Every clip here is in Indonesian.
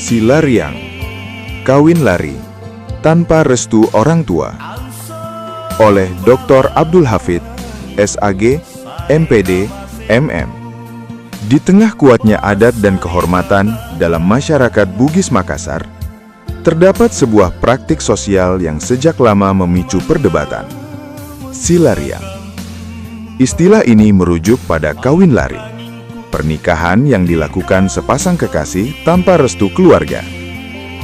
Silariang, kawin lari tanpa restu orang tua, oleh Dr. Abdul Hafid, SAG, MPD, MM. Di tengah kuatnya adat dan kehormatan dalam masyarakat Bugis Makassar, terdapat sebuah praktik sosial yang sejak lama memicu perdebatan. Silariang. Istilah ini merujuk pada kawin lari, pernikahan yang dilakukan sepasang kekasih tanpa restu keluarga.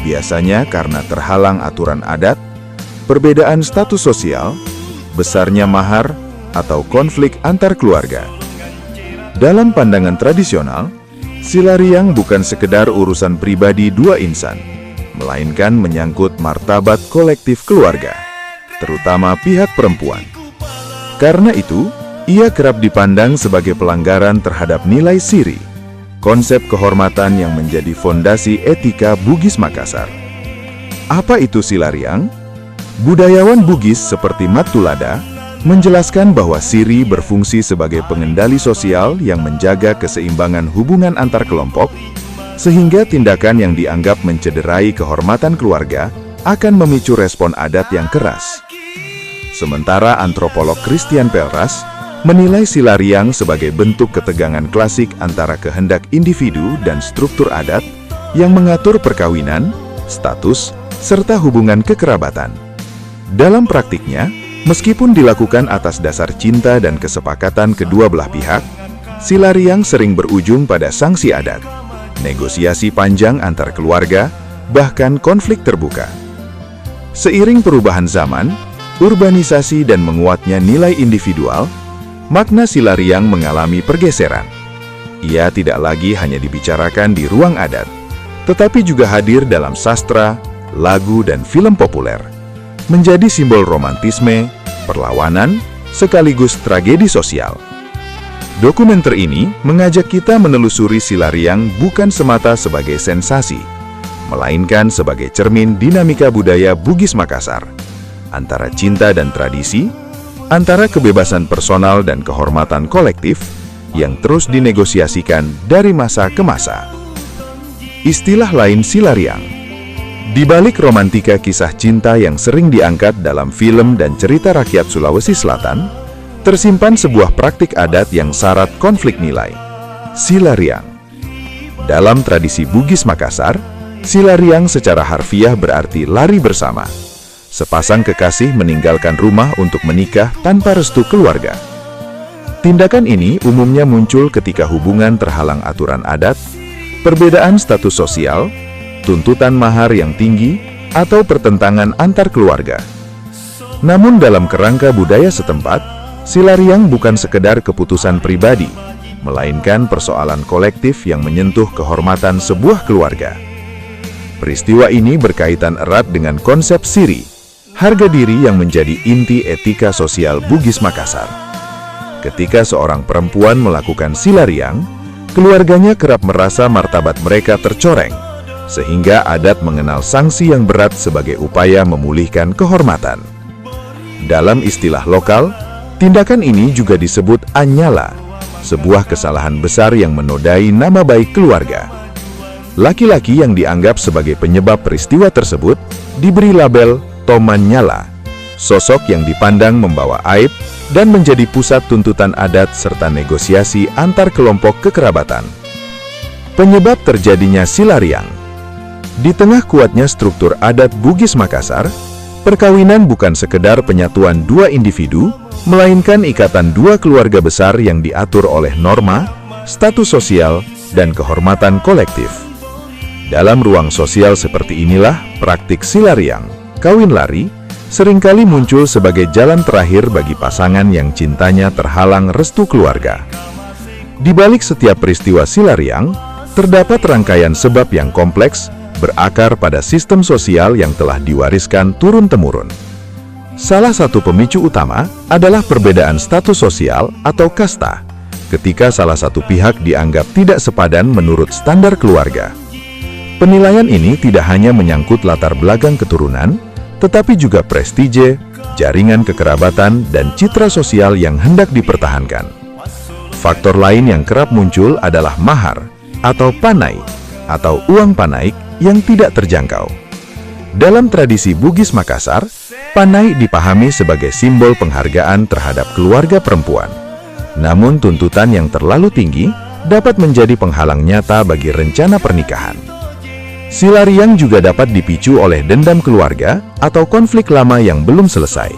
Biasanya karena terhalang aturan adat, perbedaan status sosial, besarnya mahar, atau konflik antar keluarga. Dalam pandangan tradisional, silariang bukan sekedar urusan pribadi dua insan, melainkan menyangkut martabat kolektif keluarga, terutama pihak perempuan. Karena itu, ia kerap dipandang sebagai pelanggaran terhadap nilai siri, konsep kehormatan yang menjadi fondasi etika Bugis Makassar. Apa itu silariang? Budayawan Bugis seperti Mat Tulada menjelaskan bahwa siri berfungsi sebagai pengendali sosial yang menjaga keseimbangan hubungan antar kelompok, sehingga tindakan yang dianggap mencederai kehormatan keluarga akan memicu respon adat yang keras. Sementara antropolog Christian Pelras menilai silariang sebagai bentuk ketegangan klasik antara kehendak individu dan struktur adat yang mengatur perkawinan, status, serta hubungan kekerabatan. Dalam praktiknya, meskipun dilakukan atas dasar cinta dan kesepakatan kedua belah pihak, silariang sering berujung pada sanksi adat, negosiasi panjang antar keluarga, bahkan konflik terbuka. Seiring perubahan zaman, urbanisasi dan menguatnya nilai individual, makna silariang mengalami pergeseran. Ia tidak lagi hanya dibicarakan di ruang adat, tetapi juga hadir dalam sastra, lagu, dan film populer, menjadi simbol romantisme, perlawanan, sekaligus tragedi sosial. Dokumenter ini mengajak kita menelusuri silariang bukan semata sebagai sensasi, melainkan sebagai cermin dinamika budaya Bugis Makassar, antara cinta dan tradisi, antara kebebasan personal dan kehormatan kolektif yang terus dinegosiasikan dari masa ke masa. Istilah lain silariang. Di balik romantika kisah cinta yang sering diangkat dalam film dan cerita rakyat Sulawesi Selatan, tersimpan sebuah praktik adat yang syarat konflik nilai. Silariang. Dalam tradisi Bugis Makassar, silariang secara harfiah berarti lari bersama. Sepasang kekasih meninggalkan rumah untuk menikah tanpa restu keluarga. Tindakan ini umumnya muncul ketika hubungan terhalang aturan adat, perbedaan status sosial, tuntutan mahar yang tinggi, atau pertentangan antar keluarga. Namun dalam kerangka budaya setempat, silariang bukan sekedar keputusan pribadi, melainkan persoalan kolektif yang menyentuh kehormatan sebuah keluarga. Peristiwa ini berkaitan erat dengan konsep siri, harga diri yang menjadi inti etika sosial Bugis Makassar. Ketika seorang perempuan melakukan silariang, keluarganya kerap merasa martabat mereka tercoreng, sehingga adat mengenal sanksi yang berat sebagai upaya memulihkan kehormatan. Dalam istilah lokal, tindakan ini juga disebut anyala, sebuah kesalahan besar yang menodai nama baik keluarga. Laki-laki yang dianggap sebagai penyebab peristiwa tersebut diberi label Toman Nyala, sosok yang dipandang membawa aib dan menjadi pusat tuntutan adat serta negosiasi antar kelompok kekerabatan. Penyebab terjadinya silariang. Di tengah kuatnya struktur adat Bugis Makassar, perkawinan bukan sekedar penyatuan dua individu, melainkan ikatan dua keluarga besar yang diatur oleh norma, status sosial, dan kehormatan kolektif. Dalam ruang sosial seperti inilah praktik silariang, kawin lari, seringkali muncul sebagai jalan terakhir bagi pasangan yang cintanya terhalang restu keluarga. Di balik setiap peristiwa silariang, terdapat rangkaian sebab yang kompleks, berakar pada sistem sosial yang telah diwariskan turun-temurun. Salah satu pemicu utama adalah perbedaan status sosial atau kasta, ketika salah satu pihak dianggap tidak sepadan menurut standar keluarga. Penilaian ini tidak hanya menyangkut latar belakang keturunan, tetapi juga prestise, jaringan kekerabatan, dan citra sosial yang hendak dipertahankan. Faktor lain yang kerap muncul adalah mahar, atau panai, atau uang panaik yang tidak terjangkau. Dalam tradisi Bugis Makassar, panai dipahami sebagai simbol penghargaan terhadap keluarga perempuan. Namun tuntutan yang terlalu tinggi dapat menjadi penghalang nyata bagi rencana pernikahan. Silariang juga dapat dipicu oleh dendam keluarga atau konflik lama yang belum selesai,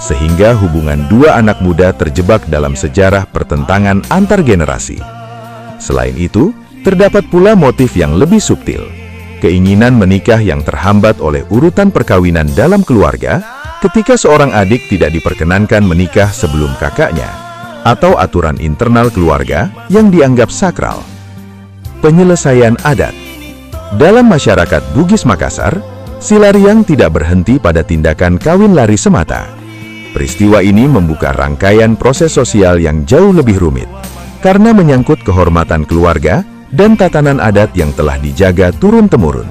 sehingga hubungan dua anak muda terjebak dalam sejarah pertentangan antar generasi. Selain itu, terdapat pula motif yang lebih subtil, keinginan menikah yang terhambat oleh urutan perkawinan dalam keluarga ketika seorang adik tidak diperkenankan menikah sebelum kakaknya, atau aturan internal keluarga yang dianggap sakral. Penyelesaian adat. Dalam masyarakat Bugis Makassar, Silariang tidak berhenti pada tindakan kawin lari semata. Peristiwa ini membuka rangkaian proses sosial yang jauh lebih rumit, karena menyangkut kehormatan keluarga dan tatanan adat yang telah dijaga turun-temurun.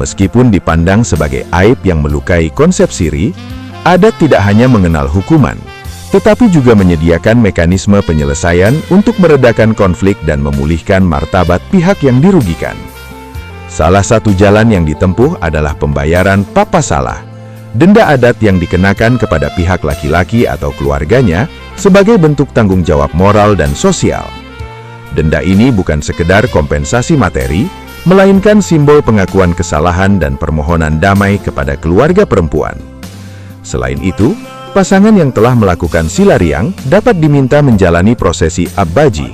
Meskipun dipandang sebagai aib yang melukai konsep siri, adat tidak hanya mengenal hukuman, tetapi juga menyediakan mekanisme penyelesaian untuk meredakan konflik dan memulihkan martabat pihak yang dirugikan. Salah satu jalan yang ditempuh adalah pembayaran papasalah, denda adat yang dikenakan kepada pihak laki-laki atau keluarganya sebagai bentuk tanggung jawab moral dan sosial. Denda ini bukan sekedar kompensasi materi, melainkan simbol pengakuan kesalahan dan permohonan damai kepada keluarga perempuan. Selain itu, pasangan yang telah melakukan silariang dapat diminta menjalani prosesi abbaji,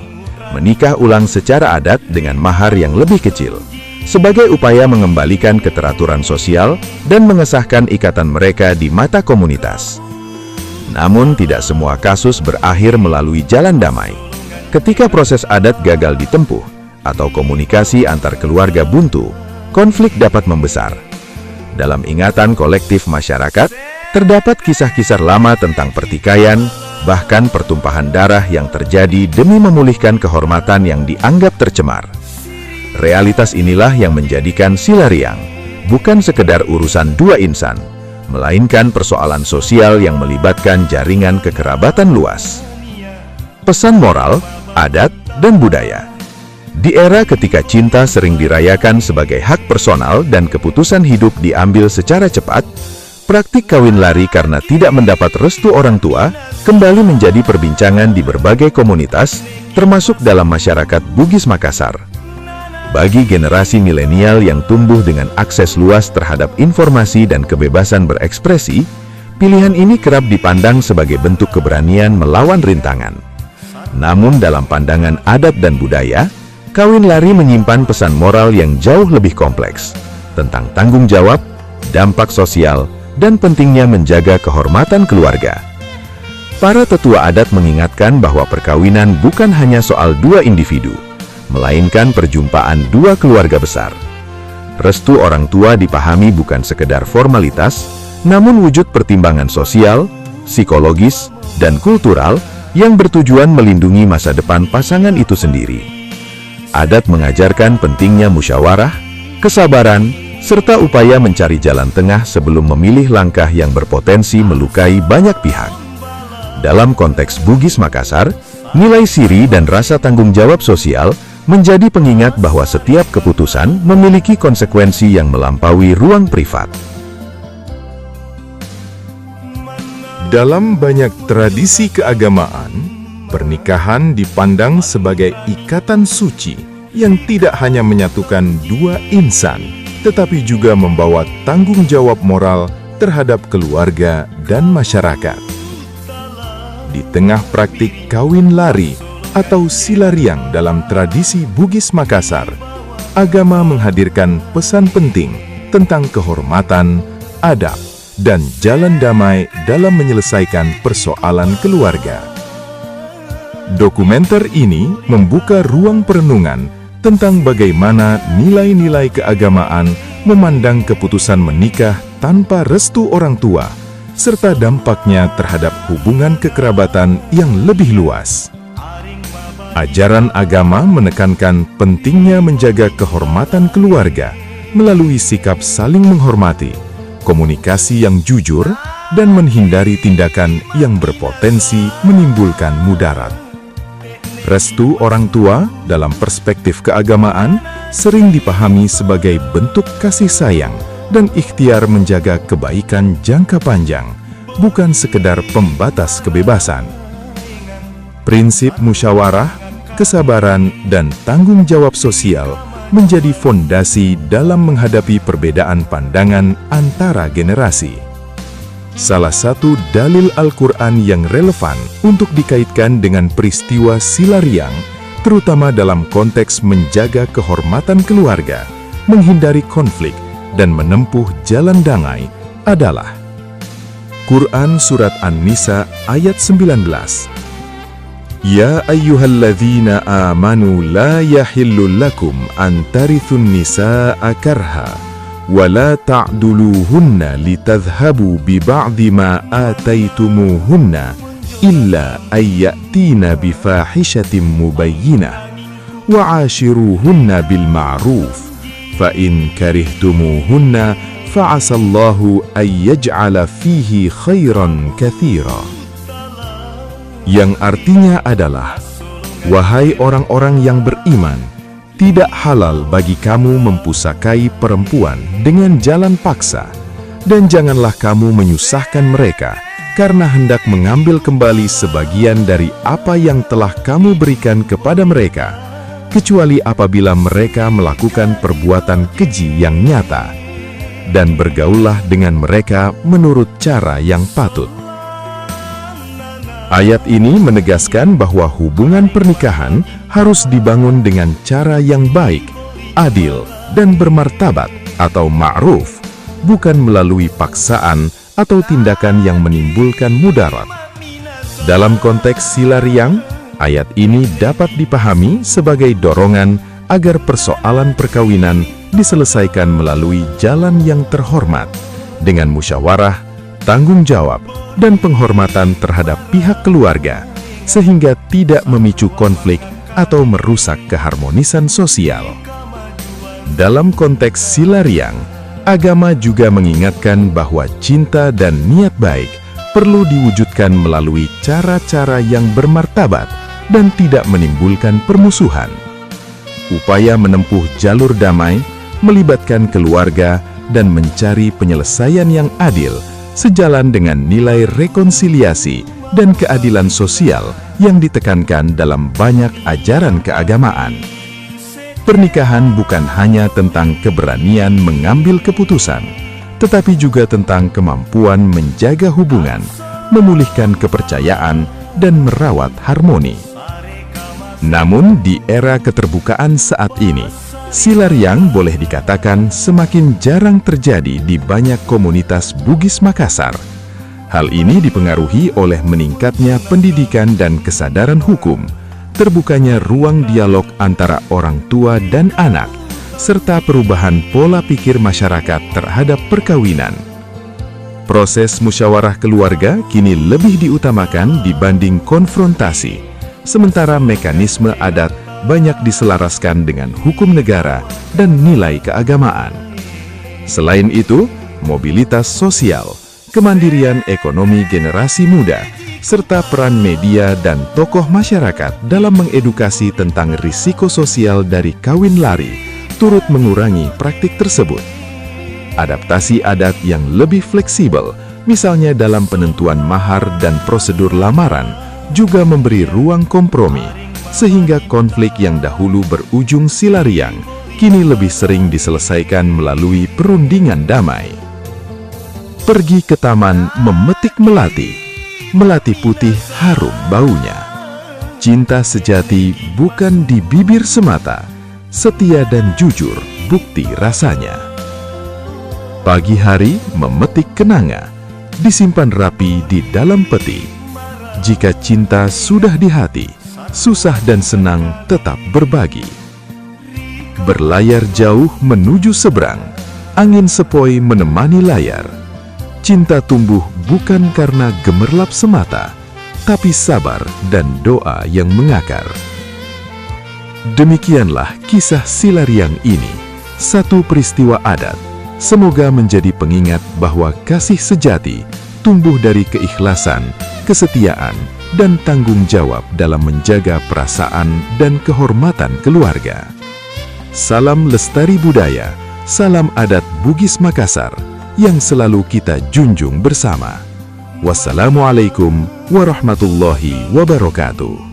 menikah ulang secara adat dengan mahar yang lebih kecil, sebagai upaya mengembalikan keteraturan sosial dan mengesahkan ikatan mereka di mata komunitas. Namun tidak semua kasus berakhir melalui jalan damai. Ketika proses adat gagal ditempuh atau komunikasi antar keluarga buntu, konflik dapat membesar. Dalam ingatan kolektif masyarakat, terdapat kisah-kisah lama tentang pertikaian, bahkan pertumpahan darah yang terjadi demi memulihkan kehormatan yang dianggap tercemar. Realitas inilah yang menjadikan silariang bukan sekedar urusan dua insan, melainkan persoalan sosial yang melibatkan jaringan kekerabatan luas. Pesan moral, adat, dan budaya. Di era ketika cinta sering dirayakan sebagai hak personal dan keputusan hidup diambil secara cepat, praktik kawin lari karena tidak mendapat restu orang tua kembali menjadi perbincangan di berbagai komunitas, termasuk dalam masyarakat Bugis Makassar. Bagi generasi milenial yang tumbuh dengan akses luas terhadap informasi dan kebebasan berekspresi, pilihan ini kerap dipandang sebagai bentuk keberanian melawan rintangan. Namun dalam pandangan adat dan budaya, kawin lari menyimpan pesan moral yang jauh lebih kompleks tentang tanggung jawab, dampak sosial, dan pentingnya menjaga kehormatan keluarga. Para tetua adat mengingatkan bahwa perkawinan bukan hanya soal dua individu, melainkan perjumpaan dua keluarga besar. Restu orang tua dipahami bukan sekedar formalitas, namun wujud pertimbangan sosial, psikologis, dan kultural yang bertujuan melindungi masa depan pasangan itu sendiri. Adat mengajarkan pentingnya musyawarah, kesabaran, serta upaya mencari jalan tengah sebelum memilih langkah yang berpotensi melukai banyak pihak. Dalam konteks Bugis Makassar, nilai siri dan rasa tanggung jawab sosial menjadi pengingat bahwa setiap keputusan memiliki konsekuensi yang melampaui ruang privat. Dalam banyak tradisi keagamaan, pernikahan dipandang sebagai ikatan suci yang tidak hanya menyatukan dua insan, tetapi juga membawa tanggung jawab moral terhadap keluarga dan masyarakat. Di tengah praktik kawin lari atau silariang dalam tradisi Bugis Makassar, agama menghadirkan pesan penting tentang kehormatan, adab, dan jalan damai dalam menyelesaikan persoalan keluarga. Dokumenter ini membuka ruang perenungan tentang bagaimana nilai-nilai keagamaan memandang keputusan menikah tanpa restu orang tua, serta dampaknya terhadap hubungan kekerabatan yang lebih luas. Ajaran agama menekankan pentingnya menjaga kehormatan keluarga melalui sikap saling menghormati, komunikasi yang jujur, dan menghindari tindakan yang berpotensi menimbulkan mudarat. Restu orang tua dalam perspektif keagamaan sering dipahami sebagai bentuk kasih sayang dan ikhtiar menjaga kebaikan jangka panjang, bukan sekedar pembatas kebebasan. Prinsip musyawarah, kesabaran, dan tanggung jawab sosial menjadi fondasi dalam menghadapi perbedaan pandangan antara generasi. Salah satu dalil Al-Quran yang relevan untuk dikaitkan dengan peristiwa Silariang, terutama dalam konteks menjaga kehormatan keluarga, menghindari konflik, dan menempuh jalan damai adalah Quran Surat An-Nisa ayat 19. Ya ayyuhalladzina amanu la yahillu lakum an tarithun nisaa karha wa la ta'duluhunna litadhhabu bi ba'di ma ataytumuhunna illa ayyatina bi fahishatin mubayyinah wa 'ashiruhunna bil ma'ruf fa in karihtumuhunna fa'asallahu ayyaj'ala fihi khairan katsira. Yang artinya adalah, wahai orang-orang yang beriman, tidak halal bagi kamu mempusakai perempuan dengan jalan paksa, dan janganlah kamu menyusahkan mereka karena hendak mengambil kembali sebagian dari apa yang telah kamu berikan kepada mereka, kecuali apabila mereka melakukan perbuatan keji yang nyata, dan bergaullah dengan mereka menurut cara yang patut. Ayat ini menegaskan bahwa hubungan pernikahan harus dibangun dengan cara yang baik, adil, dan bermartabat atau ma'ruf, bukan melalui paksaan atau tindakan yang menimbulkan mudarat. Dalam konteks Silariang, ayat ini dapat dipahami sebagai dorongan agar persoalan perkawinan diselesaikan melalui jalan yang terhormat, dengan musyawarah, tanggung jawab, dan penghormatan terhadap pihak keluarga, sehingga tidak memicu konflik atau merusak keharmonisan sosial. Dalam konteks Silariang, agama juga mengingatkan bahwa cinta dan niat baik perlu diwujudkan melalui cara-cara yang bermartabat dan tidak menimbulkan permusuhan. Upaya menempuh jalur damai melibatkan keluarga dan mencari penyelesaian yang adil sejalan dengan nilai rekonsiliasi dan keadilan sosial yang ditekankan dalam banyak ajaran keagamaan. Pernikahan bukan hanya tentang keberanian mengambil keputusan, tetapi juga tentang kemampuan menjaga hubungan, memulihkan kepercayaan, dan merawat harmoni. Namun di era keterbukaan saat ini, Silariang boleh dikatakan semakin jarang terjadi di banyak komunitas Bugis Makassar. Hal ini dipengaruhi oleh meningkatnya pendidikan dan kesadaran hukum, terbukanya ruang dialog antara orang tua dan anak, serta perubahan pola pikir masyarakat terhadap perkawinan. Proses musyawarah keluarga kini lebih diutamakan dibanding konfrontasi, sementara mekanisme adat banyak diselaraskan dengan hukum negara dan nilai keagamaan. Selain itu, mobilitas sosial, kemandirian ekonomi generasi muda, serta peran media dan tokoh masyarakat dalam mengedukasi tentang risiko sosial dari kawin lari turut mengurangi praktik tersebut. Adaptasi adat yang lebih fleksibel, misalnya dalam penentuan mahar dan prosedur lamaran, juga memberi ruang kompromi, sehingga konflik yang dahulu berujung Silariang kini lebih sering diselesaikan melalui perundingan damai. Pergi ke taman memetik melati, melati putih harum baunya. Cinta sejati bukan di bibir semata, setia dan jujur bukti rasanya. Pagi hari memetik kenanga, disimpan rapi di dalam peti. Jika cinta sudah di hati, susah dan senang tetap berbagi. Berlayar jauh menuju seberang, angin sepoi menemani layar. Cinta tumbuh bukan karena gemerlap semata, tapi sabar dan doa yang mengakar. Demikianlah kisah Silariang ini, satu peristiwa adat. Semoga menjadi pengingat bahwa kasih sejati tumbuh dari keikhlasan, kesetiaan, dan tanggung jawab dalam menjaga perasaan dan kehormatan keluarga. Salam lestari budaya, salam adat Bugis Makassar yang selalu kita junjung bersama. Wassalamualaikum warahmatullahi wabarakatuh.